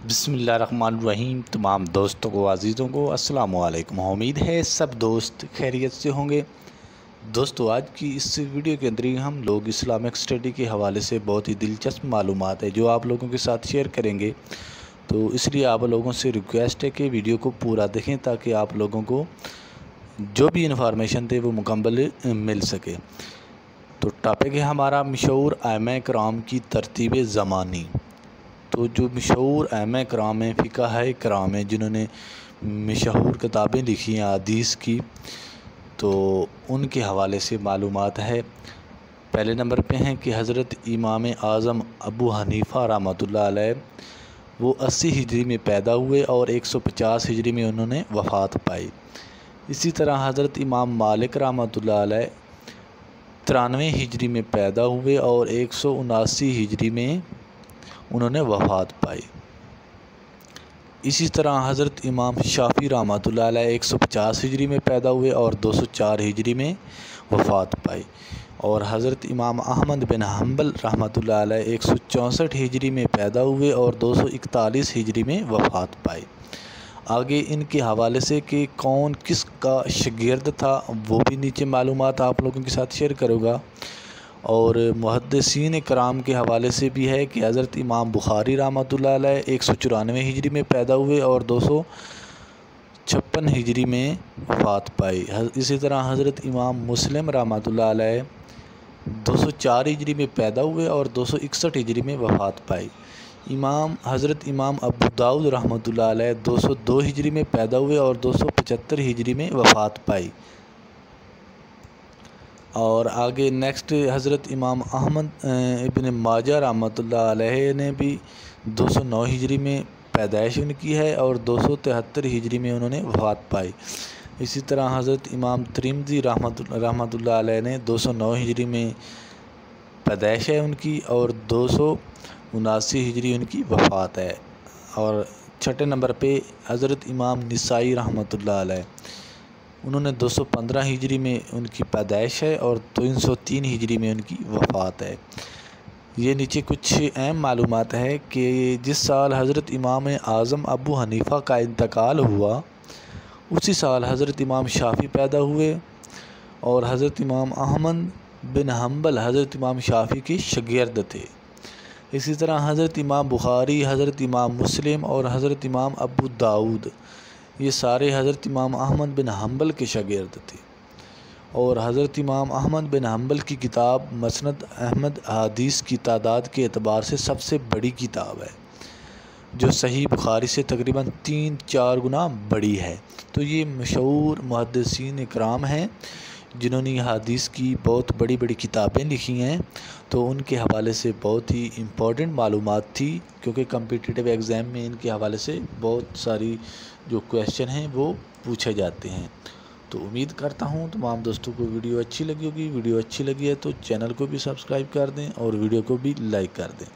बिस्मिल्लाहिर्रहमानिर्रहीम। तमाम दोस्तों को, अज़ीज़ों को अस्सलाम वालेकुम। उम्मीद है सब दोस्त खैरियत से होंगे। दोस्तों, आज की इस वीडियो के अंदर ही हम लोग इस्लामिक स्टडी के हवाले से बहुत ही दिलचस्प मालूमात है जो आप लोगों के साथ शेयर करेंगे। तो इसलिए आप लोगों से रिक्वेस्ट है कि वीडियो को पूरा देखें ताकि आप लोगों को जो भी इंफॉर्मेशन थे वो मुकम्मल मिल सके। तो टॉपिक है हमारा मशहूर आइम्मा कराम की तरतीब ज़मानी। तो जो मशहूर आइम्मा कराम हैं, फ़िक़ह कराम हैं, जिन्होंने मशहूर किताबें लिखी हैं हदीस की, तो उनके हवाले से मालूमात है। पहले नंबर पे हैं कि हज़रत इमाम आज़म अबू हनीफ़ा रहमतुल्लाह अलैह वो 80 हिजरी में पैदा हुए और 150 हिजरी में उन्होंने वफ़ात पाई। इसी तरह हज़रत इमाम मालिक रहमतुल्लाह अलैह 93 हिजरी में पैदा हुए और 179 हिजरी में उन्होंने वफ़ात पाई। इसी तरह हज़रत इमाम शाफ़ी रहमतुल्लाह अलैह 150 हिजरी में पैदा हुए और 204 हिजरी में वफ़ात पाई। और हज़रत इमाम अहमद बिन हम्बल रहमतुल्लाह अलैह 164 हिजरी में पैदा हुए और 241 हिजरी में वफ़ात पाई। आगे इनके हवाले से कि कौन किसका शागिर्द था वो भी नीचे मालूमात आप लोगों के साथ शेयर करूँगा। और मुहद्दिसीन कराम के हवाले से भी है कि हज़रत इमाम बुखारी रहमतुल्लाह अलैह 194 हिजरी में पैदा हुए और 256 हिजरी में वफ़ात पाई। इसी तरह हज़रत इमाम मुस्लिम रहमतुल्लाह अलैह 204 हिजरी में पैदा हुए और 261 हिजरी में वफ़ात पाई। हज़रत इमाम अबू दाऊद रहमतुल्लाह अलैह 202 हिजरी में पैदा हुए और 275 हिजरी में वफ़ात पाई। और आगे नेक्स्ट हज़रत इमाम अहमद इब्न माजा रहमतुल्लाह अलैह ने भी 209 हिजरी में पैदाइश उनकी है और 273 हिजरी में उन्होंने वफ़ात पाई। इसी तरह हज़रत इमाम तिरमिज़ी रहमतुल्लाह अलैह ने 209 हिजरी में पैदाइश है उनकी और 279 हिजरी उनकी वफ़ात है। और छठे नंबर पे हज़रत इमाम निसाई रहमतुल्लाह अलैह, उन्होंने 215 हिजरी में उनकी पैदाइश है और 303 हिजरी में उनकी वफ़ात है। ये नीचे कुछ अहम मालूमात है कि जिस साल हज़रत इमाम आज़म अबू हनीफ़ा का इंतकाल हुआ उसी साल हज़रत इमाम शाफ़ी पैदा हुए और हज़रत इमाम अहमद बिन हम्बल हज़रत इमाम शाफ़ी के शागिर्द थे। इसी तरह हज़रत इमाम बुखारी, हज़रत इमाम मुस्लिम और हज़रत इमाम अबू दाऊद ये सारे हज़रत इमाम अहमद बिन हम्बल के शागिर्द थे। और हज़रत इमाम अहमद बिन हम्बल की किताब मसनद अहमद हदीस की तादाद के एतबार से सबसे बड़ी किताब है, जो सही बुखारी से तकरीबन 3-4 गुना बड़ी है। तो ये मशहूर मुहद्दिसीन इकराम हैं जिन्होंने हदीस की बहुत बड़ी बड़ी किताबें लिखी हैं। तो उनके हवाले से बहुत ही इम्पोर्टेंट मालूमात थी, क्योंकि कम्पिटिटिव एग्ज़ाम में इनके हवाले से बहुत सारी जो क्वेश्चन हैं वो पूछे जाते हैं। तो उम्मीद करता हूँ तमाम दोस्तों को वीडियो अच्छी लगी होगी। वीडियो अच्छी लगी है तो चैनल को भी सब्सक्राइब कर दें और वीडियो को भी लाइक कर दें।